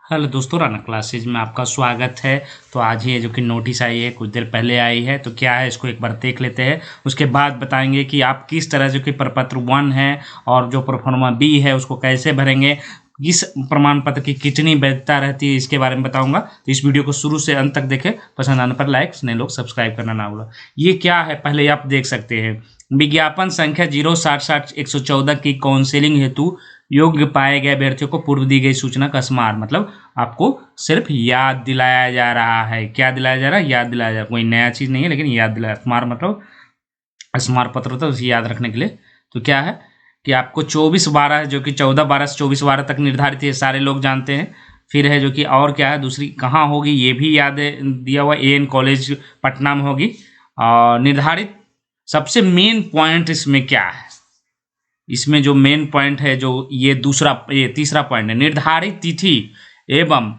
Hello दोस्तों, Rana classes में आपका स्वागत है। तो आज ये जो कि नोटिस आई है, कुछ देर पहले आई है, तो क्या है इसको एक बार देख लेते हैं। उसके बाद बताएंगे कि आप किस तरह जो कि प्रपत्र 1 है और जो प्रोफार्मा बी है उसको कैसे भरेंगे, इस प्रमाण पत्र की कितनी वैधता रहती है, इसके बारे में बताऊंगा। तो इस वीडियो को शुरू से अंत तक देखें। पसंद आने पर लाइक, नए लोग सब्सक्राइब करना ना भूलें। ये क्या है पहले आप देख सकते हैं। विज्ञापन संख्या 060-114 की काउंसिलिंग हेतु योग्य पाए गए अभ्यर्थियों को पूर्व दी गई सूचना का स्मार, मतलब आपको सिर्फ याद दिलाया जा रहा है। क्या दिलाया जा रहा है? याद दिलाया जा रहा है। कोई नया चीज़ नहीं है, लेकिन याद दिलाया। स्मार मतलब स्मार पत्र होता है, उसे याद रखने के लिए। तो क्या है कि आपको 24/12 जो कि 14/12 से 24/12 तक निर्धारित है, सारे लोग जानते हैं। फिर है जो कि और क्या है, दूसरी कहाँ होगी ये भी याद दिया हुआ, एन कॉलेज पटना में होगी। और निर्धारित सबसे मेन पॉइंट इसमें क्या है, इसमें जो मेन पॉइंट है, जो ये तीसरा पॉइंट है, निर्धारित तिथि एवं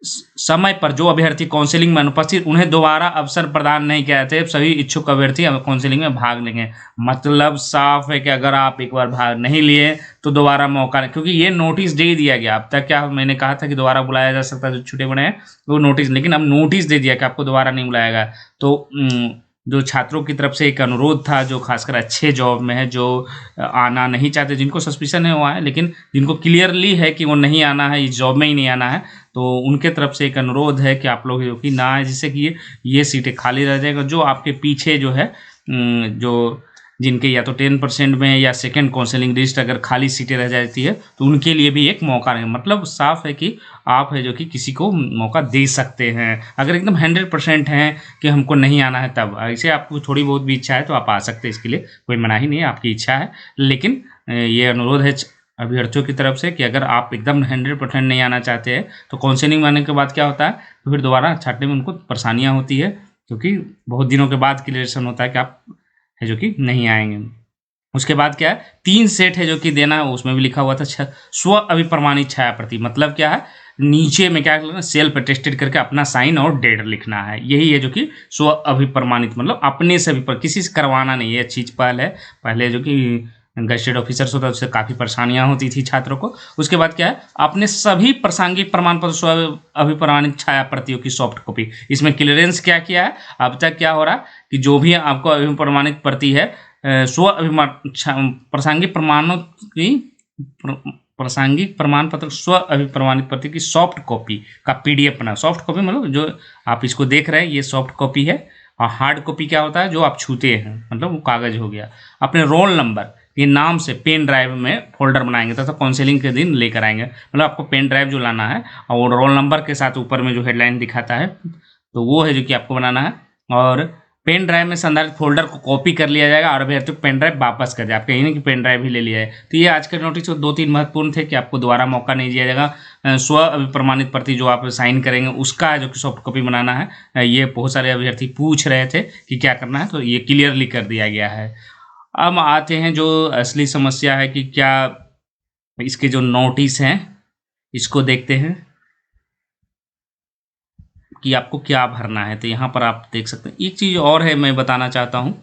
समय पर जो अभ्यर्थी काउंसिलिंग में अनुपस्थित, उन्हें दोबारा अवसर प्रदान नहीं किया जाता है। सभी इच्छुक अभ्यर्थी काउंसिलिंग में भाग लेंगे। मतलब साफ है कि अगर आप एक बार भाग नहीं लिए तो दोबारा मौका नहीं, क्योंकि ये नोटिस दे दिया गया। अब तक क्या मैंने कहा था कि दोबारा बुलाया जा सकता है, जो छूटे बड़े हैं वो नोटिस, लेकिन अब नोटिस दे दिया कि आपको दोबारा नहीं बुलाया गया। तो जो छात्रों की तरफ से एक अनुरोध था, जो खासकर अच्छे जॉब में है, जो आना नहीं चाहते, जिनको सस्पिशन है वो आए, लेकिन जिनको क्लियरली है कि वो नहीं आना है, इस जॉब में ही नहीं आना है, तो उनके तरफ से एक अनुरोध है कि आप लोग जो कि ना आए, जिससे कि ये सीटें खाली रह जाएगा। जो आपके पीछे जो है, जो जिनके या तो 10% में या सेकंड काउंसलिंग लिस्ट अगर खाली सीटें रह जाती है तो उनके लिए भी एक मौका है। मतलब साफ है कि आप है जो कि किसी को मौका दे सकते हैं। अगर एकदम 100% हैं कि हमको नहीं आना है, तब ऐसे आपको थोड़ी बहुत भी इच्छा है तो आप आ सकते हैं। इसके लिए कोई मनाही नहीं है, आपकी इच्छा है। लेकिन ये अनुरोध है अभ्यर्थियों की तरफ से कि अगर आप एकदम 100% नहीं आना चाहते हैं तो काउंसलिंग आने के बाद क्या होता है, तो फिर दोबारा छाटने में उनको परेशानियाँ होती है, क्योंकि बहुत दिनों के बाद क्लियरेशन होता है कि आप है जो कि नहीं आएंगे। उसके बाद क्या है, 3 सेट है जो कि देना है, उसमें भी लिखा हुआ था स्व अभिप्रमाणित छाया प्रति। मतलब क्या है, नीचे में क्या लिखना, सेल्फ अटेस्टेड करके अपना साइन और डेट लिखना है। यही है जो कि स्व अभिप्रमाणित, मतलब अपने से भी किसी से करवाना नहीं है। चीज़ पहले जो कि गजेटेड ऑफिसर्स होता है, उससे काफ़ी परेशानियां होती थी छात्रों को। उसके बाद क्या है, अपने सभी प्रासंगिक प्रमाण पत्र स्व अभिप्रमाणित छाया प्रतियों की सॉफ्ट कॉपी। इसमें क्लियरेंस क्या किया है, अब तक क्या हो रहा है कि जो भी आपको अभिप्रमाणित प्रति है, प्रासंगिक प्रमाणों की प्रासंगिक प्रमाण पत्र स्व अभिप्रमाणित प्रति की सॉफ्ट कॉपी का PDF बना। सॉफ्ट कॉपी मतलब जो आप इसको देख रहे हैं ये सॉफ्ट कॉपी है, और हार्ड कॉपी क्या होता है, जो आप छूते हैं, मतलब वो कागज हो गया। अपने रोल नंबर के नाम से पेन ड्राइव में फोल्डर बनाएंगे तथा काउंसलिंग के दिन लेकर आएंगे। मतलब आपको पेन ड्राइव जो लाना है और वो रोल नंबर के साथ ऊपर में जो हेडलाइन दिखाता है, तो वो है जो कि आपको बनाना है। और पेन ड्राइव में संधारित फोल्डर को कॉपी कर लिया जाएगा और अभ्यर्थी को पेन ड्राइव वापस कर दिया। आपका यही नहीं कि पेन ड्राइव ही ले लिया है। तो ये आज के नोटिस 2-3 महत्वपूर्ण थे कि आपको दोबारा मौका नहीं दिया जाएगा। स्व अभिप्रमाणित प्रति जो आप साइन करेंगे उसका जो कि सॉफ्ट कॉपी बनाना है। ये बहुत सारे अभ्यर्थी पूछ रहे थे कि क्या करना है, तो ये क्लियरली कर दिया गया है। अब आते हैं जो असली समस्या है कि क्या इसके जो नोटिस हैं इसको देखते हैं कि आपको क्या भरना है। तो यहाँ पर आप देख सकते हैं। एक चीज़ और है मैं बताना चाहता हूँ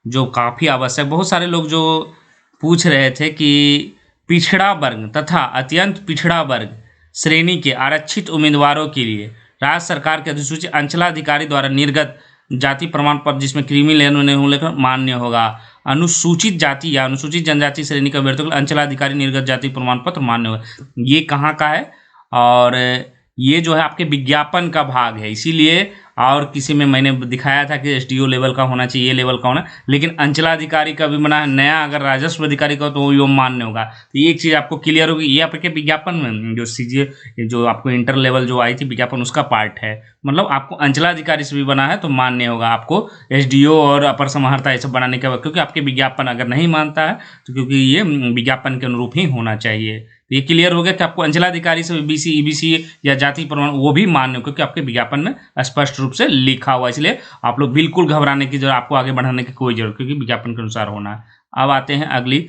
जो काफ़ी आवश्यक, बहुत सारे लोग जो पूछ रहे थे कि पिछड़ा वर्ग तथा अत्यंत पिछड़ा वर्ग श्रेणी के आरक्षित उम्मीदवारों के लिए राज्य सरकार के अधिसूचित अंचलाधिकारी द्वारा निर्गत जाति प्रमाण पत्र जिसमें क्रीमी लेकर मान्य होगा। अनुसूचित जाति या अनुसूचित जनजाति श्रेणी के अभ्यर्थियों के लिए अंचलाधिकारी निर्गत जाति प्रमाण पत्र मान्य होगा। ये कहाँ का है, और ये जो है आपके विज्ञापन का भाग है, इसीलिए। और किसी में मैंने दिखाया था कि SDO लेवल का होना चाहिए, ये लेवल का होना, लेकिन अंचलाधिकारी का भी बना है नया। अगर राजस्व अधिकारी का तो वो मान्य होगा। तो ये एक चीज़ आपको क्लियर होगी। ये आपके विज्ञापन में जो CGA जो आपको इंटर लेवल जो आई थी विज्ञापन, उसका पार्ट है। मतलब आपको अंचलाधिकारी से भी बना है तो मान्य होगा। आपको SDO और अपर समाहर्ता ये सब बनाने के बाद, क्योंकि आपके विज्ञापन अगर नहीं मानता है तो क्योंकि ये विज्ञापन के अनुरूप ही होना चाहिए। ये क्लियर हो गया कि आपको अंचलाधिकारी से BC EBC या जाति प्रमाण वो भी मान्य हो, क्योंकि आपके विज्ञापन में स्पष्ट रूप से लिखा हुआ। इसलिए आप लोग बिल्कुल घबराने की जरूरत, आपको आगे बढ़ाने की कोई जरूरत, क्योंकि विज्ञापन के अनुसार होना है। अब आते हैं अगली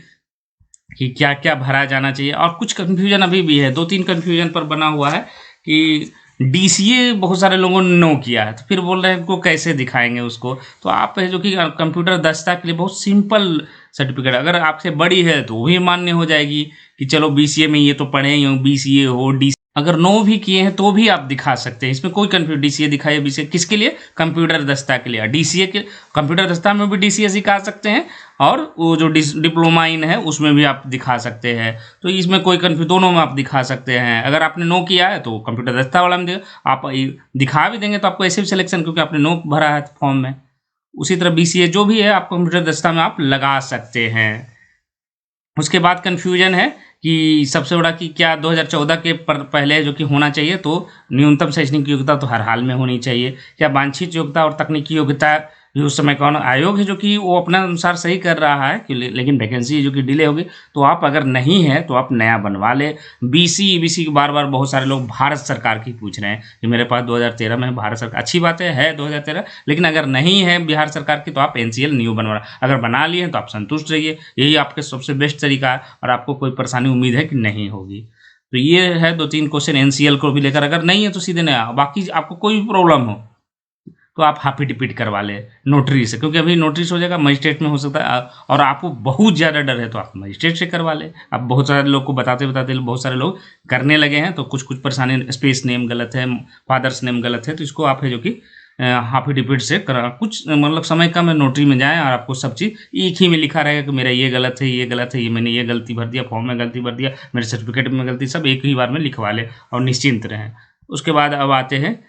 कि क्या क्या भरा जाना चाहिए। और कुछ कन्फ्यूजन अभी भी है, 2-3 कन्फ्यूजन पर बना हुआ है कि DCA बहुत सारे लोगों ने नो किया है, तो फिर बोल रहे हैं को कैसे दिखाएंगे उसको। तो आप जो कि कंप्यूटर दक्षता के लिए बहुत सिंपल सर्टिफिकेट, अगर आपसे बड़ी है तो वो भी मान्य हो जाएगी कि चलो BCA में ये तो पढ़े ही हो, BCA हो, DC अगर नो भी किए हैं तो भी आप दिखा सकते हैं, इसमें कोई कंफ्यूज डीसीए दिखाइए बीसीए किसके लिए, कंप्यूटर दस्ता के लिए। डीसीए के कंप्यूटर दस्ता में भी डीसीए सिखा सकते हैं और वो जो डिप्लोमा इन है उसमें भी आप दिखा सकते हैं। तो इसमें कोई कंफ्यूज, दोनों में आप दिखा सकते हैं। अगर आपने नो किया है तो कंप्यूटर दस्ता वाला में आप दिखा भी देंगे तो आपको ऐसे भी सिलेक्शन, क्योंकि आपने नो भरा है फॉर्म में। उसी तरह बीसीए जो भी है आप कंप्यूटर दस्ता में आप लगा सकते हैं। उसके बाद कन्फ्यूजन है कि सबसे बड़ा कि क्या 2014 के पहले जो कि होना चाहिए, तो न्यूनतम शैक्षणिक योग्यता तो हर हाल में होनी चाहिए। क्या वांछित योग्यता और तकनीकी योग्यता भी उस समय कौन आयोग है जो कि वो अपने अनुसार सही कर रहा है कि लेकिन वैकेंसी जो कि डिले होगी, तो आप अगर नहीं है तो आप नया बनवा ले। बीसी ईबीसी की बार बार बहुत सारे लोग भारत सरकार की पूछ रहे हैं कि मेरे पास 2013 में भारत सरकार, अच्छी बात है 2013, लेकिन अगर नहीं है बिहार सरकार की तो आप एनसीएल न्यू बनवा, अगर बना लिए हैं तो आप संतुष्ट रहिए, यही आपके सबसे बेस्ट तरीका है और आपको कोई परेशानी उम्मीद है कि नहीं होगी। तो ये है 2-3 क्वेश्चन एनसीएल को भी लेकर, अगर नहीं है तो सीधे नया। बाकी आपको कोई भी प्रॉब्लम हो तो आप हाफी डिपीट करवा ले नोटरी से, क्योंकि अभी नोटरी से हो जाएगा, मजिस्ट्रेट में हो सकता है, और आपको बहुत ज़्यादा डर है तो आप मजिस्ट्रेट से करवा ले। अब बहुत सारे लोग को बताते बताते बहुत सारे लोग करने लगे हैं, तो कुछ कुछ परेशानी, स्पेस नेम गलत है, फादर्स नेम गलत है, तो इसको आप है जो कि हाफी डिपीट से करा, कुछ मतलब समय कम है, नोटरी में जाएँ और आपको सब चीज़ एक ही में लिखा रहेगा कि मेरा ये गलत है, ये गलत है, ये मैंने ये गलती भर दिया, फॉर्म में गलती भर दिया, मेरे सर्टिफिकेट में गलती, सब एक ही बार में लिखवा ले और निश्चिंत रहें। उसके बाद अब आते हैं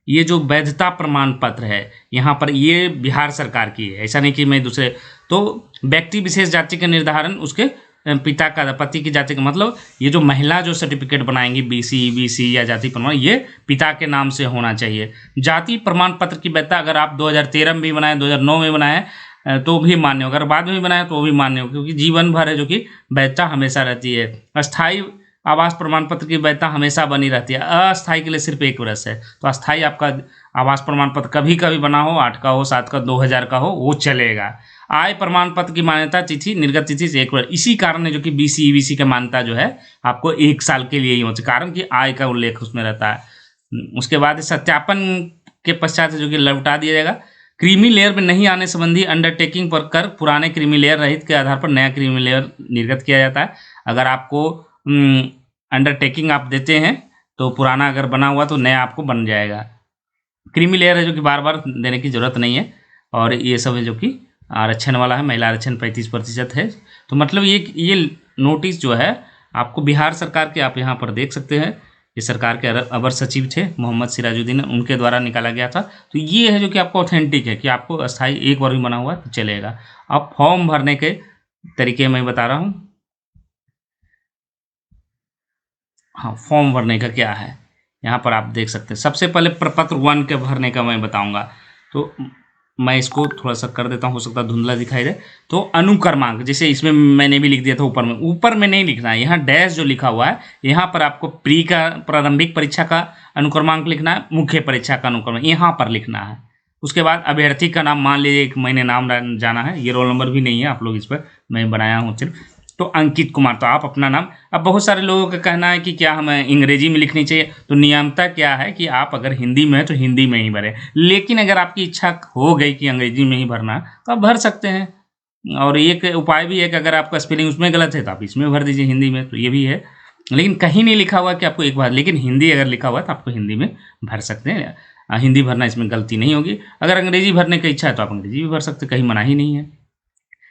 ये जो वैधता प्रमाण पत्र है, यहाँ पर ये बिहार सरकार की है, ऐसा नहीं कि मैं दूसरे। तो व्यक्ति विशेष जाति का निर्धारण उसके पिता का, पति की जाति का, मतलब ये जो महिला जो सर्टिफिकेट बनाएंगी बीसी ईबीसी या जाति प्रमाण, ये पिता के नाम से होना चाहिए। जाति प्रमाण पत्र की वैधता अगर आप 2013 में भी बनाए, 2009 में बनाए तो भी मान्य होगा, अगर बाद में भी बनाए तो भी मान्य होगा, क्योंकि जीवन भर है जो कि वैधता हमेशा रहती है। अस्थायी आवास प्रमाण पत्र की वैधता हमेशा बनी रहती है, अस्थायी के लिए सिर्फ 1 वर्ष है। तो अस्थायी आपका आवास प्रमाण पत्र कभी कभी बना हो, 8 का हो, 7 का, 2000 का हो, वो चलेगा। आय प्रमाण पत्र की मान्यता तिथि निर्गत तिथि से 1 वर्ष, इसी कारण है जो कि बीसी ईबीसी का मान्यता जो है आपको 1 साल के लिए ही होती है, कारण कि आय का उल्लेख उसमें रहता है। उसके बाद सत्यापन के पश्चात जो कि लौटा दिया जाएगा। क्रीमी लेयर में नहीं आने संबंधी अंडरटेकिंग पर कर पुराने क्रीमी लेयर रहित के आधार पर नया क्रीमी लेयर निर्गत किया जाता है। अगर आपको अंडरटेकिंग आप देते हैं तो पुराना अगर बना हुआ तो नया आपको बन जाएगा। क्रीमी लेयर है जो कि बार बार देने की ज़रूरत नहीं है। और ये सब है जो कि आरक्षण वाला है, महिला आरक्षण 35% है। तो मतलब ये नोटिस जो है आपको बिहार सरकार के, आप यहाँ पर देख सकते हैं, ये सरकार के अवर सचिव थे मोहम्मद सिराजुद्दीन, उनके द्वारा निकाला गया था। तो ये है जो कि आपको ऑथेंटिक है कि आपको अस्थायी 1 बार भी बना हुआ है तो चलेगा। अब फॉर्म भरने के तरीके मैं बता रहा हूँ। हाँ, फॉर्म भरने का क्या है यहाँ पर आप देख सकते हैं। सबसे पहले प्रपत्र 1 के भरने का मैं बताऊंगा, तो मैं इसको थोड़ा सा कर देता हूँ, हो सकता है धुंधला दिखाई दे। तो अनुक्रमांक, जैसे इसमें मैंने भी लिख दिया था ऊपर में नहीं लिखना है, यहाँ डैश जो लिखा हुआ है, यहाँ पर आपको प्री का प्रारंभिक परीक्षा का अनुक्रमांक लिखना है, मुख्य परीक्षा का अनुक्रमांक यहाँ पर लिखना है। उसके बाद अभ्यर्थी का नाम, मान लीजिए एक मैंने नाम जाना है, ये रोल नंबर भी नहीं है, आप लोग इस पर मैं बनाया हूँ सिर्फ। तो अंकित कुमार, तो आप अपना नाम। अब बहुत सारे लोगों का कहना है कि क्या हमें अंग्रेजी में लिखनी चाहिए, तो नियमता क्या है कि आप अगर हिंदी में है तो हिंदी में ही भरें, लेकिन अगर आपकी इच्छा हो गई कि अंग्रेजी में ही भरना है तो आप भर सकते हैं। और एक उपाय भी है कि अगर आपका स्पेलिंग उसमें गलत है तो आप इसमें भर दीजिए हिंदी में, तो ये भी है। लेकिन कहीं नहीं लिखा हुआ कि आपको एक बार, लेकिन हिंदी अगर लिखा हुआ है तो आपको हिंदी में भर सकते हैं, हिंदी भरना, इसमें गलती नहीं होगी। अगर अंग्रेजी भरने की इच्छा है तो आप अंग्रेजी भी भर सकते, कहीं मना ही नहीं है।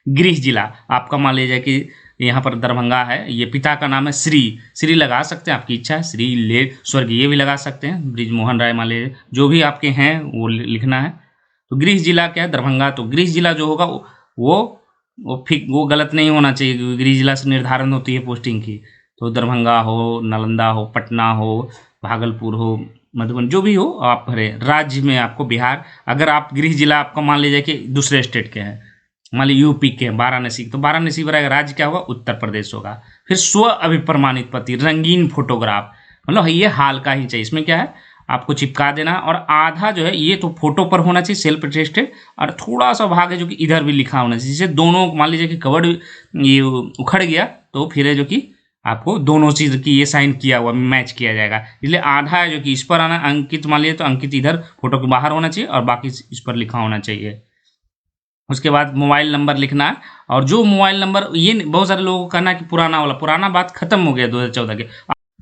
गृह जिला आपका मान लीजिए कि यहाँ पर दरभंगा है, ये पिता का नाम है श्री लगा सकते हैं, आपकी इच्छा है, श्री ले स्वर्गीय भी लगा सकते हैं, ब्रिजमोहन राय मान लीजिए, जो भी आपके हैं वो लिखना है। तो गृह जिला क्या है, दरभंगा। तो गृह जिला जो होगा वो गलत नहीं होना चाहिए, क्योंकि गृह जिला से निर्धारण होती है पोस्टिंग की। तो दरभंगा हो, नालंदा हो, पटना हो, भागलपुर हो, मधुबनी, जो भी हो आप भरे। राज्य में आपको बिहार, अगर आप गृह जिला आपका मान लीजिए कि दूसरे स्टेट के हैं, मान लीजिए यूपी के वाराणसी, तो वाराणसी भरेगा, राज्य क्या होगा, उत्तर प्रदेश होगा। फिर स्व अभिप्रमाणित पत्र, रंगीन फोटोग्राफ, मतलब ये हाल का ही चाहिए, इसमें क्या है आपको चिपका देना। और आधा जो है ये तो फोटो पर होना चाहिए, सेल्फ अटेस्टेड, और थोड़ा सा भाग है जो कि इधर भी लिखा होना चाहिए, जिससे दोनों, मान लीजिए कि कवर्ड ये उखड़ गया तो फिर है जो कि आपको दोनों चीज़ की ये साइन किया हुआ मैच किया जाएगा, इसलिए आधा है जो कि इस पर आना, अंकित मान लीजिए तो अंकित इधर फोटो के बाहर होना चाहिए और बाकी इस पर लिखा होना चाहिए। उसके बाद मोबाइल नंबर लिखना है, और जो मोबाइल नंबर, ये बहुत सारे लोगों को कहना है कि पुराना वाला, पुराना बात खत्म हो गया 2014 के।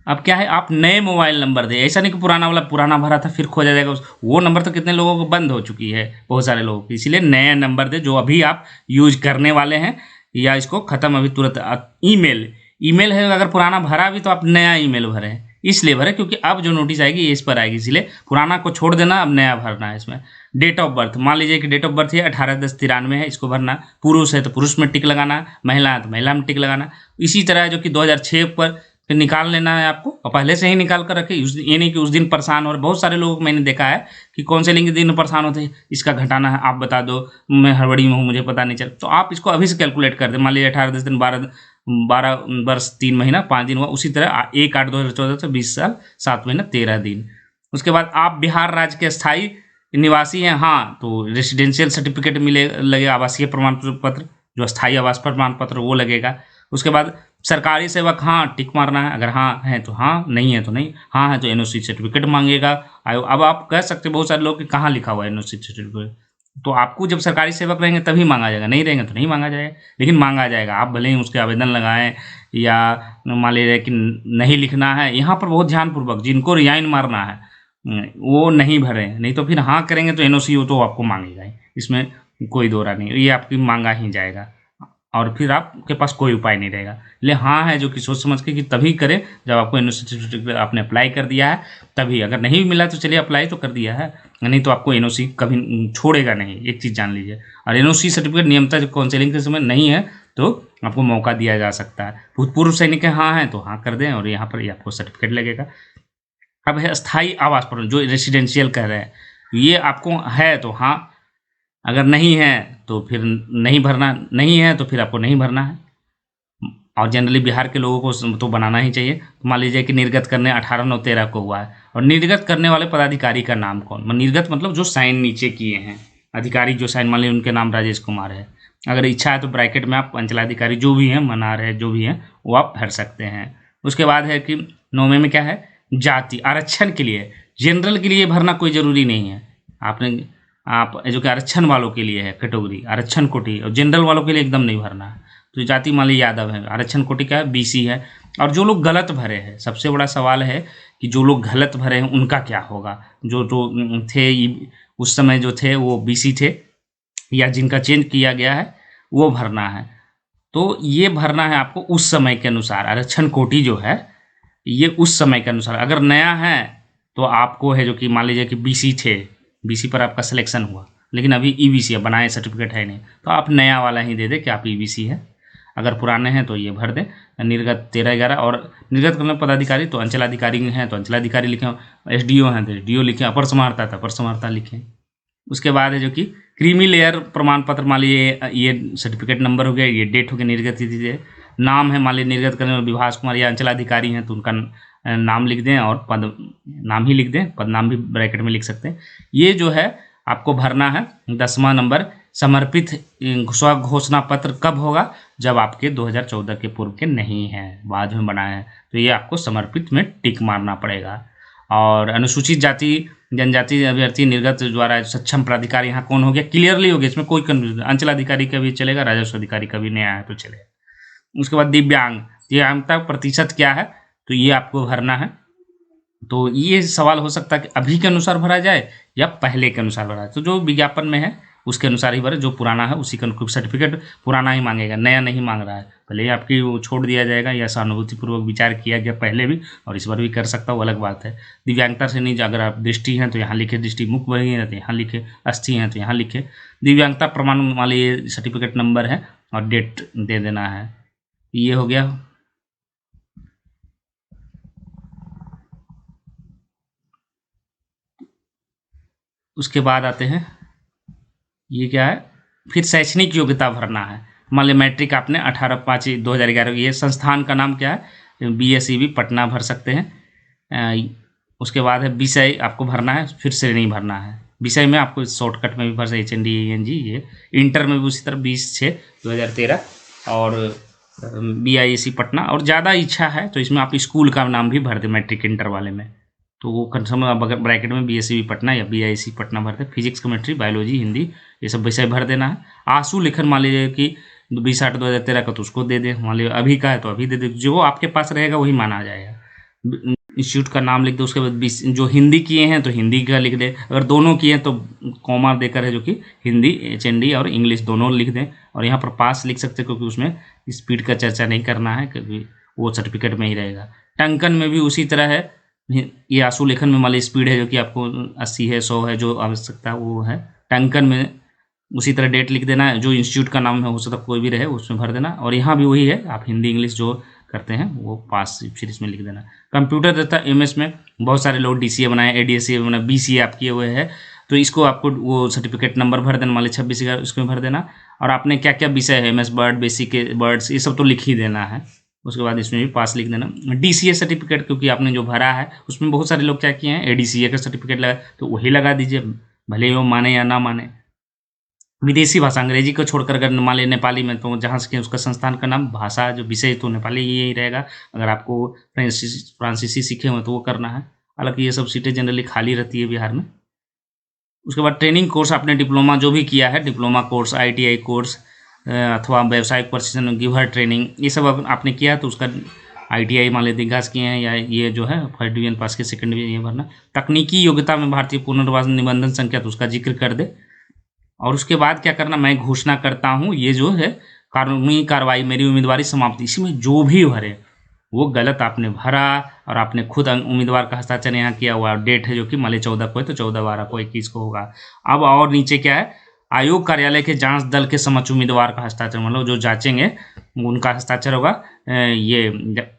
अब क्या है, आप नए मोबाइल नंबर दें, ऐसा नहीं कि पुराना वाला पुराना भरा था फिर खोजा जाएगा वो नंबर तो कितने लोगों को बंद हो चुकी है, बहुत सारे लोगों की। इसीलिए नया नंबर दें जो अभी आप यूज करने वाले हैं, या इसको ख़त्म अभी तुरंत। ईमेल, ईमेल है अगर पुराना भरा भी तो आप नया ईमेल भरें, इसलिए भरें क्योंकि अब जो नोटिस आएगी ये इस पर आएगी, इसलिए पुराना को छोड़ देना, अब नया भरना है इसमें। डेट ऑफ बर्थ, मान लीजिए कि डेट ऑफ बर्थ ये 18/10/93 है, इसको भरना। पुरुष है तो पुरुष में टिक लगाना, महिला है तो महिला में टिक लगाना। इसी तरह जो कि 2006 पर फिर निकाल लेना है आपको, और पहले से ही निकाल कर रखे, ये नहीं कि उस दिन परेशान हो रहे। बहुत सारे लोग मैंने देखा है कि काउंसलिंग के दिन परेशान होते हैं, इसका घटाना है, आप बता दो, मैं हड़बड़ी में हूँ, मुझे पता नहीं चल। तो आप इसको अभी से कैलकुलेट कर दें। मान लीजिए 18 10 दिन 12 वर्ष 3 महीना 5 दिन हुआ, उसी तरह 1/8/2014 से 20 साल 7 महीना 13 दिन। उसके बाद आप बिहार राज्य के स्थायी निवासी हैं, हाँ, तो रेसिडेंशियल सर्टिफिकेट मिले लगेगा, आवासीय प्रमाण पत्र, जो स्थायी आवास प्रमाण पत्र वो लगेगा। उसके बाद सरकारी सेवक, हाँ टिक मारना है, अगर हाँ है तो हाँ, नहीं है तो नहीं, हाँ है तो एनओसी सर्टिफिकेट मांगेगा। अब आप कह सकते बहुत सारे लोग कि कहाँ लिखा हुआ है एनओसी सर्टिफिकेट, तो आपको जब सरकारी सेवक रहेंगे तभी मांगा जाएगा, नहीं रहेंगे तो नहीं मांगा जाएगा, लेकिन मांगा जाएगा। आप भले ही उसके आवेदन लगाएं, या मान लीजिए कि नहीं लिखना है, यहाँ पर बहुत ध्यानपूर्वक जिनको रिजाइन मारना है वो नहीं भरें, नहीं तो फिर हाँ करेंगे तो एनओसी हो तो आपको मांगेगा ही, इसमें कोई दो राय नहीं, ये आपकी मांगा ही जाएगा, और फिर आपके पास कोई उपाय नहीं रहेगा। इसलिए हाँ है जो कि सोच समझ के कि तभी करें जब आपको एनओसी सर्टिफिकेट आपने अप्लाई कर दिया है तभी। अगर नहीं मिला तो चलिए अप्लाई तो कर दिया है, नहीं तो आपको एनओसी कभी छोड़ेगा नहीं, एक चीज़ जान लीजिए। और एनओसी सर्टिफिकेट नियमतः जो काउंसलिंग के समय नहीं है तो आपको मौका दिया जा सकता है। भूतपूर्व सैनिक हाँ हैं तो हाँ कर दें, और यहाँ पर आपको सर्टिफिकेट लगेगा। अब है स्थायी आवास पर जो रेसिडेंशियल कह रहे हैं, ये आपको है तो हाँ, अगर नहीं है तो फिर नहीं भरना, नहीं है तो फिर आपको नहीं भरना है। और जनरली बिहार के लोगों को तो बनाना ही चाहिए। मान लीजिए कि निर्गत करने 18/9/13 को हुआ है, और निर्गत करने वाले पदाधिकारी का नाम कौन, निर्गत मतलब जो साइन नीचे किए हैं, अधिकारी जो साइन, मान लीजिए उनके नाम राजेश कुमार है, अगर इच्छा है तो ब्रैकेट में आप अंचलाधिकारी जो भी हैं, मनार है, जो भी हैं वो आप भर सकते हैं। उसके बाद है कि 9वें में क्या है, जाति आरक्षण के लिए, जनरल के लिए भरना कोई ज़रूरी नहीं है। आपने आप जो कि आरक्षण वालों के लिए है कैटेगरी, आरक्षण कोटि, और जनरल वालों के लिए एकदम नहीं भरना है। तो जाति मान लीजिए यादव है, आरक्षण कोटि क्या है, बीसी है। और जो लोग गलत भरे हैं, सबसे बड़ा सवाल है कि जो लोग गलत भरे हैं उनका क्या होगा। जो थे उस समय जो थे वो बीसी थे, या जिनका चेंज किया गया है वो भरना है। तो ये भरना है आपको उस समय के अनुसार, आरक्षण कोटि जो है ये उस समय के अनुसार। अगर नया है तो आपको है जो कि मान लीजिए कि बीसी थे, बीसी पर आपका सिलेक्शन हुआ, लेकिन अभी ईबीसी है, बनाए सर्टिफिकेट है नहीं, तो आप नया वाला ही दे दें कि आप ईबीसी है। अगर पुराने हैं तो ये भर दें। निर्गत 13/11, और निर्गत करने पदाधिकारी तो अंचलाधिकारी हैं तो अंचलाधिकारी लिखें, एसडीओ हैं तो एसडीओ लिखें, अपर समाहर्ता तो अपर समाहर्ता लिखें। उसके बाद है जो कि क्रीमी लेयर प्रमाण पत्र, मान लीजिए ये सर्टिफिकेट नंबर हो गया, ये डेट हो गया, निर्गत तिथि, नाम है, मान लीजिए निर्गत करने वाले विभास कुमार या अंचलाधिकारी हैं तो उनका नाम लिख दें, और पद नाम ही लिख दें, पद नाम भी ब्रैकेट में लिख सकते हैं। ये जो है आपको भरना है। 10वां नंबर, समर्पित स्व घोषणा पत्र कब होगा, जब आपके 2014 के पूर्व के नहीं हैं, बाद में बनाए हैं, तो ये आपको समर्पित में टिक मारना पड़ेगा। और अनुसूचित जाति जनजाति अभ्यर्थी निर्गत द्वारा सक्षम प्राधिकार यहाँ कौन हो गया, क्लियरली हो गया, इसमें कोई कंफ्यूजन, अंचलाधिकारी का भी चलेगा, राजस्व अधिकारी का भी नया है तो चलेगा। उसके बाद दिव्यांग, दिव्यांगता प्रतिशत क्या है, तो ये आपको भरना है। तो ये सवाल हो सकता है कि अभी के अनुसार भरा जाए या पहले के अनुसार भरा जाए, तो जो विज्ञापन में है उसके अनुसार ही भरे, जो पुराना है उसी का सर्टिफिकेट पुराना ही मांगेगा, नया नहीं मांग रहा है। भले ही आपकी वो छोड़ दिया जाएगा, या सहानुभूतिपूर्वक विचार किया गया पहले भी और इस बार भी कर सकता हूँ, अलग बात है। दिव्यांगता से नहीं, अगर आप दृष्टि हैं तो यहाँ लिखे, दृष्टि मुक्त वही है तो यहाँ लिखे, अस्थि हैं तो यहाँ लिखे। दिव्यांगता प्रमाण वाले ये सर्टिफिकेट नंबर है और डेट दे देना है। ये हो गया। उसके बाद आते हैं, ये क्या है, फिर शैक्षणिक योग्यता भरना है। मान लीजिए मैट्रिक आपने 18/5/2011, ये संस्थान का नाम क्या है, BSEB पटना भर सकते हैं। उसके बाद है विषय आपको भरना है, फिर से नहीं भरना है। विषय में आपको शॉर्टकट में भी भर सकते, HND ANG, ये इंटर में भी उसी तरह 20/6/2013, और BISC पटना। और ज़्यादा इच्छा है तो इसमें आप स्कूल का नाम भी भर दें, मैट्रिक इंटर वाले में तो वो कंफर्म अगर ब्रैकेट में बीएससी पटना या बीआईसी पटना भरते, फिजिक्स केमिस्ट्री बायोलॉजी हिंदी ये सब विषय भर देना है। आंसू लेखन मान लीजिए कि 20/8/2013 का तो उसको दे दें, मान लीजिए अभी का है तो अभी दे दे, जो आपके पास रहेगा वही माना जाएगा। इंस्टीट्यूट का नाम लिख दो, उसके बाद जो हिंदी किए हैं तो हिंदी का लिख दें, अगर दोनों किए हैं तो कॉमा देकर है जो कि हिंदी HND और इंग्लिश दोनों लिख दें। और यहाँ पर पास लिख सकते हैं क्योंकि उसमें स्पीड का चर्चा नहीं करना है क्योंकि वो सर्टिफिकेट में ही रहेगा। टंकन में भी उसी तरह है, ये आंसू लेखन में मान लीजिए स्पीड है जो कि आपको 80 है 100 है जो आवश्यकता वो है। टंकन में उसी तरह डेट लिख देना है, जो इंस्टीट्यूट का नाम है हो सकता कोई भी रहे उसमें भर देना। और यहाँ भी वही है, आप हिंदी इंग्लिश जो करते हैं वो पास फिर इसमें लिख देना। कंप्यूटर तथा MS में बहुत सारे लोग DCA बनाए, ADSA बनाए, BCA आप किए हुए हैं तो इसको आपको वो सर्टिफिकेट नंबर भर देना, मान लीजिए 26,000 इसमें भर देना। और आपने क्या क्या विषय है, MS वर्ड, बेसिक वर्ड्स ये सब तो लिख ही देना है। उसके बाद इसमें भी पास लिख देना। DCA सर्टिफिकेट क्योंकि आपने जो भरा है उसमें बहुत सारे लोग क्या किए हैं ADCA का सर्टिफिकेट लगा, तो वही लगा दीजिए भले ही वो माने या ना माने। विदेशी भाषा अंग्रेजी को छोड़कर अगर मान लीजिए नेपाली में तो जहाँ से उसका संस्थान का नाम, भाषा जो विषय तो नेपाली यही रहेगा। अगर आपको फ्रांसीसी सीखे हुए तो वो करना है। हालांकि ये सब सीटें जनरली खाली रहती है बिहार में। उसके बाद ट्रेनिंग कोर्स आपने डिप्लोमा जो भी किया है, डिप्लोमा कोर्स, ITI कोर्स अथवा व्यावसायिक प्रशिक्षण गिवर ट्रेनिंग ये सब आपने किया है तो उसका ITI मान लीजिए दिग्घास किए हैं या ये जो है फर्स्ट डिवीजन पास के सेकंड डिवीजन ये भरना। तकनीकी योग्यता में भारतीय पुनर्वास निबंधन संख्या तो उसका जिक्र कर दे। और उसके बाद क्या करना, मैं घोषणा करता हूँ ये जो है कानूनी कार्रवाई मेरी उम्मीदवारी समाप्ति। इसमें जो भी भरे वो गलत आपने भरा और आपने खुद उम्मीदवार का हस्ताक्षर यहाँ किया हुआ, डेट है जो कि मान लीजिए 14 को है तो 14/12 को 21 को होगा। अब और नीचे क्या है, आयोग कार्यालय के जांच दल के समक्ष उम्मीदवार का हस्ताक्षर, मतलब जो जांचेंगे उनका हस्ताक्षर होगा। ये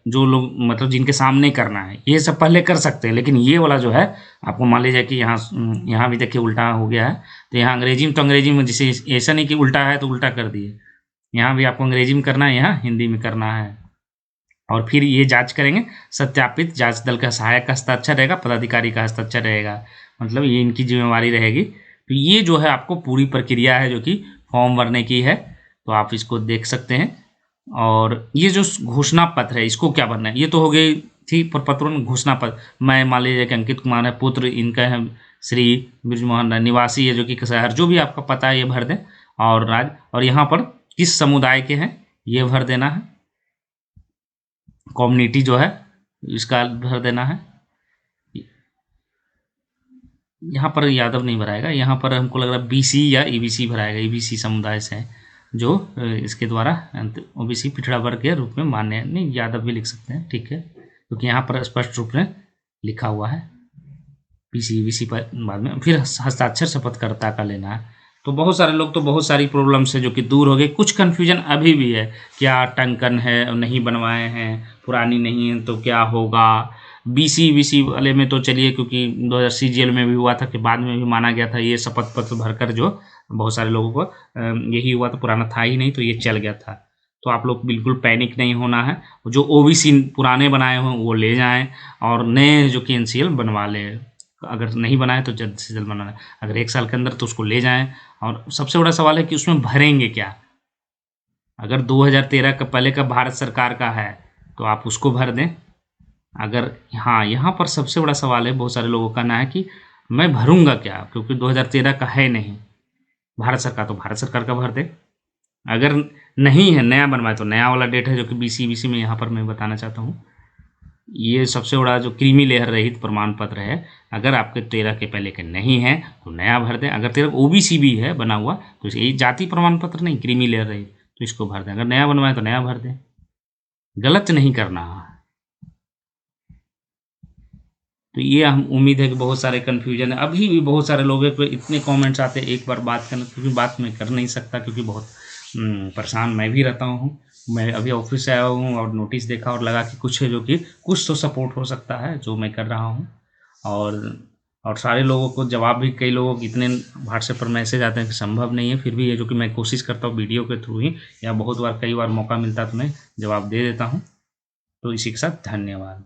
जो लोग मतलब जिनके सामने करना है ये सब पहले कर सकते हैं, लेकिन ये वाला जो है आपको मान लीजिए कि यहाँ भी देखिए उल्टा हो गया है। तो यहाँ अंग्रेजी में तो अंग्रेजी में, जिसे ऐसा नहीं कि उल्टा है तो उल्टा कर दिए, यहाँ भी आपको अंग्रेजी में करना है, यहाँ हिंदी में करना है। और फिर ये जांच करेंगे, सत्यापित जांच दल का सहायक का हस्ताक्षर रहेगा, पदाधिकारी का हस्ताक्षर रहेगा, मतलब ये इनकी जिम्मेवारी रहेगी। तो ये जो है आपको पूरी प्रक्रिया है जो कि फॉर्म भरने की है, तो आप इसको देख सकते हैं। और ये जो घोषणा पत्र है इसको क्या भरना है, ये तो हो गई थी प्रपत्र घोषणा पत्र। मैं मान लीजिए कि अंकित कुमार है, पुत्र इनका है श्री ब्रिजमोहन राय, निवासी है जो कि शहर, जो भी आपका पता है ये भर दें। और यहाँ पर किस समुदाय के हैं ये भर देना है, कम्युनिटी जो है इसका भर देना है। यहाँ पर यादव नहीं भराएगा, यहाँ पर हमको लग रहा है BC या EBC भराएगा, EBC समुदाय से जो इसके द्वारा OBC पिछड़ा वर्ग के रूप में मान्य, नहीं यादव भी लिख सकते हैं, ठीक है, क्योंकि यहाँ पर स्पष्ट रूप में लिखा हुआ है BC EBC पर बाद में फिर हस्ताक्षर शपथकर्ता का लेना है। तो बहुत सारे लोग तो बहुत सारी प्रॉब्लम्स है जो कि दूर हो गए। कुछ कन्फ्यूजन अभी भी है, क्या टंकन है और नहीं बनवाए हैं, पुरानी नहीं है तो क्या होगा। BC EBC वाले में तो चलिए क्योंकि 2000 CGL में भी हुआ था कि बाद में भी माना गया था, ये शपथ पत्र भरकर जो बहुत सारे लोगों को यही हुआ था, पुराना था ही नहीं तो ये चल गया था। तो आप लोग बिल्कुल पैनिक नहीं होना है, जो OBC पुराने बनाए हों वो ले जाएं और नए जो कि NCL बनवा लें। अगर नहीं बनाए तो जल्द से जल्द बनाना, अगर 1 साल के अंदर तो उसको ले जाएं। और सबसे बड़ा सवाल है कि उसमें भरेंगे क्या। अगर 2013 का पहले का भारत सरकार का है तो आप उसको भर दें। अगर हाँ, यहाँ पर सबसे बड़ा सवाल है, बहुत सारे लोगों का ना है कि मैं भरूंगा क्या, क्योंकि 2013 का है नहीं भारत सरकार, तो भारत सरकार का भर दे। अगर नहीं है नया बनवाए तो नया वाला डेट है जो कि BC EBC में यहाँ पर मैं बताना चाहता हूँ। ये सबसे बड़ा जो क्रीमी लेयर रहित प्रमाण पत्र है, अगर आपके 13 के पहले के नहीं है तो नया भर दें। अगर 13 OBC भी है बना हुआ तो ये जाति प्रमाण पत्र नहीं, क्रीमी लेयर रहित, तो इसको भर दें। अगर नया बनवाए तो नया भर दें, गलत नहीं करना। तो ये हम उम्मीद है कि बहुत सारे कन्फ्यूजन है, अभी भी बहुत सारे लोगों को इतने कमेंट्स आते हैं, एक बार बात करना, क्योंकि बात मैं कर नहीं सकता क्योंकि बहुत परेशान मैं भी रहता हूँ। मैं अभी ऑफिस से आया हूँ और नोटिस देखा और लगा कि कुछ है जो कि कुछ तो सपोर्ट हो सकता है जो मैं कर रहा हूँ। और सारे लोगों को जवाब भी, कई लोगों को इतने व्हाट्सएप पर मैसेज आते हैं कि संभव नहीं है, फिर भी ये जो कि मैं कोशिश करता हूँ वीडियो के थ्रू ही, या बहुत बार कई बार मौका मिलता तो मैं जवाब दे देता हूँ। तो इसी के साथ धन्यवाद।